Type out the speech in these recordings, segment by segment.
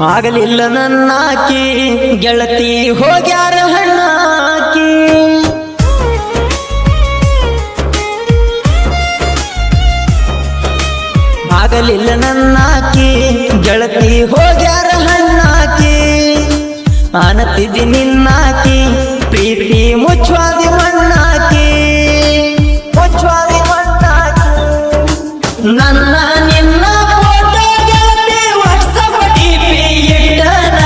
ಆಗಲಿಲ್ಲ ನನ್ನಾಕಿ ಗೆಳತಿ ಹೋಗ್ಯಾರ ಹಣ್ಣಾಕಿ ಆಗಲಿಲ್ಲ ನನ್ನಾಕಿ ಗೆಳತಿ ಹೋಗ್ಯಾರ ಹಣ್ಣಾಕಿ ಆನತಿದ್ದಿ ನಿನ್ನಾಕಿ ಪ್ರೀತಿ ಮುಚ್ಚವಾದಿ ಮಣ್ಣಾಕಿ ಮುಚ್ಚವಾದಿ ಮಣ್ಣಾಕಿ ನನ್ನ ನಿನ್ನ ಫೋಟೋ ಗೆಳತಿ ವಾಟ್ಸಪ್ ಡಿಪಿ ಇಟ್ಟನ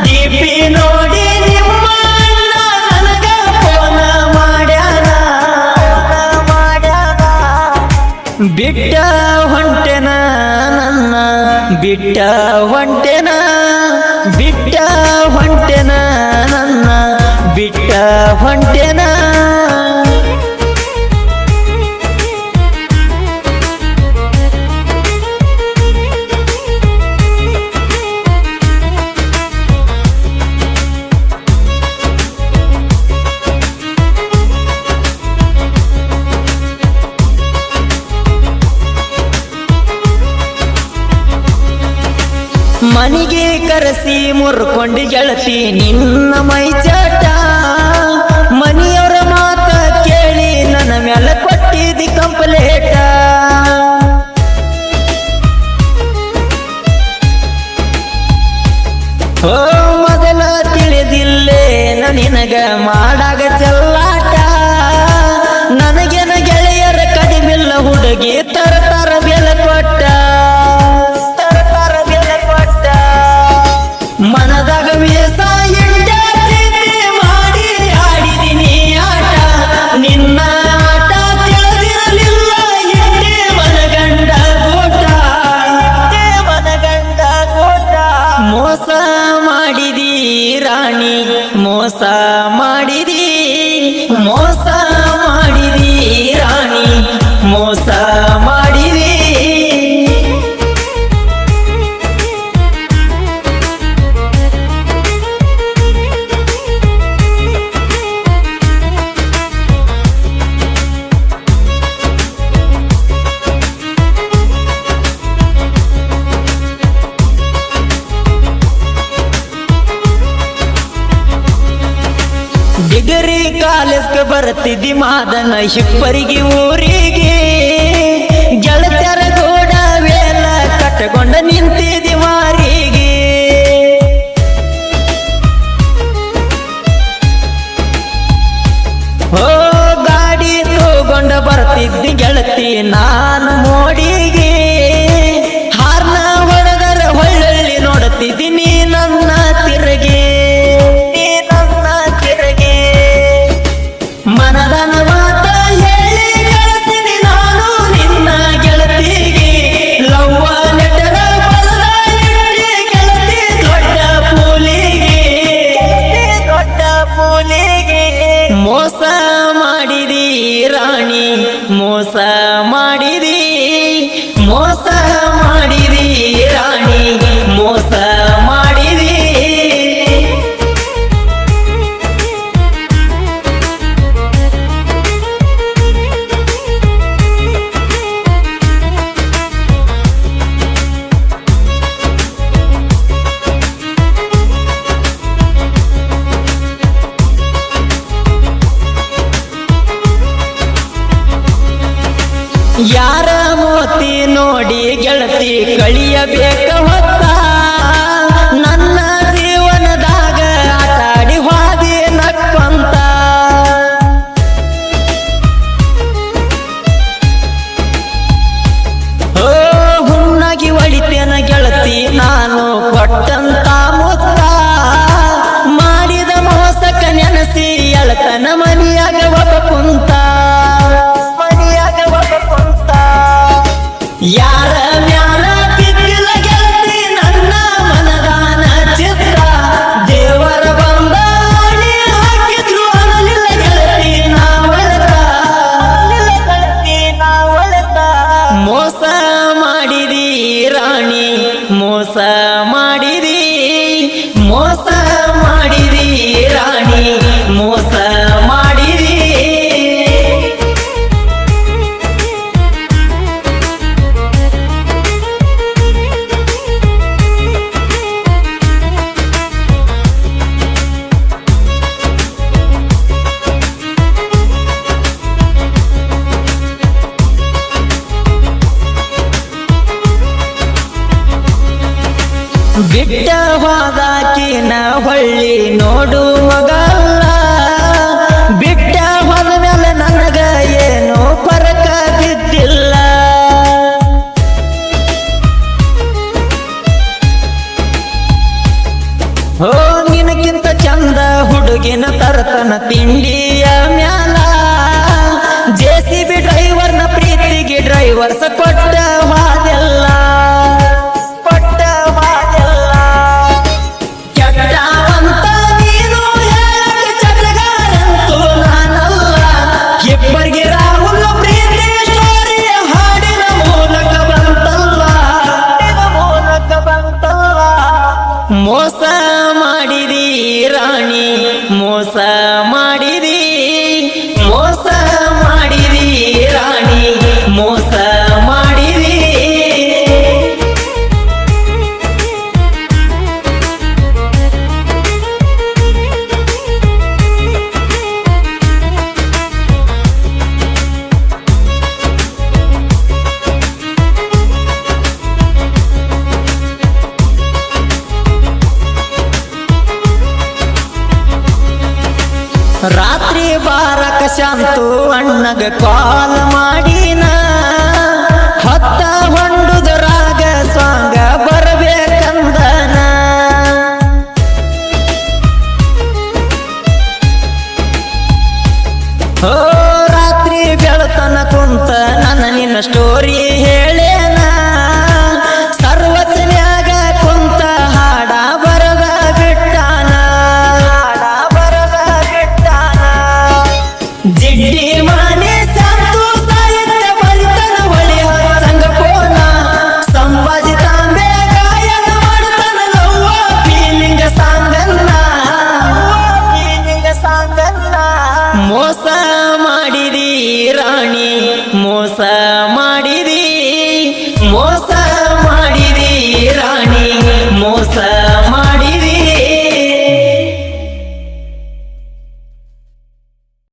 ಡಿಪಿ ನೋಡಿ ನಿಮ್ಮ ಅಣ್ಣ ನನಗ ಫೋನ ಮಾಡ್ಯಾನ ಬಿಟ್ಟ ಹೊಂಟೆನ ನನ್ನ ಬಿಟ್ಟ ಹೊಂಟೆನ ಬಿಟ್ಟ ಹೊಂಟೆನ ನನ್ನ ಬಿಟ್ಟ ಹೊಂಟೆನ ಮನಿಗೆ ಕರೆಸಿ ಮುರ್ಕೊಂಡಿ ಗೆಳತಿ ನಿನ್ನ ಮೈ ಚಟ ಮನಿಯವರ ಮಾತ ಕೇಳಿ ನನ್ನ ಮೇಲೆ ಕೊಟ್ಟಿದ್ದಿ ಕಂಪ್ಲೇಟ ಓ ಮೊದಲ ತಿಳಿದಿಲ್ಲೇ ನಿನಗ ಮಾಡಾಗ ಚೆಲ್ಲಾಟ ನನಗೇನ ಗೆಳೆಯರ ಕಡಿಮಿಲ್ಲ ಹುಡುಗಿ ತರ ಬೆಲೆ ಕೊಟ್ಟ ಮನದಾಗ ವೇಸ ಎಂಡ ಪ್ರೀತಿ ಮಾಡಿ ಆಡಿದಿನಿ ಆಟ ನಿನ್ನ ಆಟ ತಿಳಿದಿರಲಿಲ್ಲ ಎಂದೇ ಮನಗಂಡ ಗೋಟ ಮೋಸ ಮಾಡಿದಿ ರಾಣಿ ಮೋಸ ಮಾಡಿದಿ ಮೋಸ ಮಾಡಿದಿ ರಾಣಿ ಮೋಸ ಮಾಡಿದಿ ಡಿಗ್ರಿ ಕಾಲೇಜ್ಗೆ ಬರ್ತಿದ್ದಿ ಮಾದನ ಹಿಪ್ಪರಿಗೆ ಊರಿಗೆ ಗೆಳತ್ಯರ ಗೋಡ ವೇಲ ಕಟ್ಟಕೊಂಡ ನಿಂತಿದ್ದಿ ಮಾರಿಗೆ ಓ ಗಾಡಿ ತಗೊಂಡ ಬರ್ತಿದ್ದಿ ಗೆಳತಿ ನಾನು ಮೋಡಿಗೆ ಹಾರ್ನ ಹೊಡೆದರ ಹೊಳ್ಳಳ್ಳಿ ನೋಡುತ್ತಿದ್ದಿ ನೀ ನನ್ನ ತಿರುಗಿ ಮನದನ ಮಾತ ಹೇಳಿ ಗಳಿಸಿನಿ ನಾನು ನಿನ್ನ ಗೆಳತಿಗೆ ಲವ್ವ ಲೆಟರ ಬರೆದ ಗೆಳತಿ ದೊಡ್ಡ ಪೂಲಿಗೆ ಮೋಸ ಮಾಡಿದಿ ರಾಣಿ ಮೋಸ ಮಾಡಿದಿ ಮೋಸ ಮಾಡಿದಿ ರಾಣಿ ಮೋಸ ಮಾಡಿದಿ ಯಾರ ಮೋತಿ ನೋಡಿ ಗೆಳತಿ ಕಳಿಯಬೇಕ ಹೊತ್ತ ನನ್ನ ಜೀವನದಾಗ ಆಟಾಡಿ ಹಾದಿ ನಕ್ಕಂತ ಓ ಹುಣ್ಣಾಗಿ ಹೊಳಿತೇನ ಗೆಳತಿ ನಾನು ಕೊಟ್ಟಂತ ಮುತ್ತ ಮಾಡಿದ ಮೋಸಕ ನೆನಸಿ ಎಳತನ ಮನಿಯಾಗ ಒಬ್ಬ ಕುಂತ ಯಾರ ಮ್ಯಾಲ ಬಿದ್ದಿಲ್ಲ ಗೆಳತಿ ಬಿಟ್ಟ ಹೋದಾಕಿನ ಹೊಳ್ಳಿ ನೋಡು ಮಗಲ್ಲ ಬಿಟ್ಟ ಹೋದ ಮೇಲೆ ನನಗ ಏನು ಫರಕ ಬಿದ್ದಿಲ್ಲ ಹೋ ನಿನಗಿಂತ ಚಂದ ಹುಡುಗಿನ ತರತನ ತಿಂಡಿಯ ಮ್ಯಾಲ JCB ಡ್ರೈವರ್ನ ಪ್ರೀತಿಗೆ ಡ್ರೈವರ್ಸ ಕೊಟ್ಟ ಹಾದೆಲ್ಲ ಕೆಟ್ಟವಂತ ನೀನು ಹೇಳಕ ಚಟಗಾರಂತೂ ನಾನಲ್ಲ ಇಬ್ಬರಿಗೆ ರಾಹುಲ್ ಪ್ರೀತಿ ಸ್ಟೋರಿ ಹಾಡಿನ ಮೂಲಕ ಬಂತಲ್ಲ ಮೋಸ ಮಾಡಿದಿ ರಾಣಿ ಮೋಸ ಮಾಡಿದಿ ಮೋಸ ಮಾಡಿದಿ ರಾಣಿ ಮೋಸ ಮಾಡಿದಿ ರಾತ್ರಿ ಬಾರಕ ಶಾಂತು ಅಣ್ಣಗ ಕಾಲ್ ಮಾಡಿನ ಹತ್ತ ಹೊಂಡುದ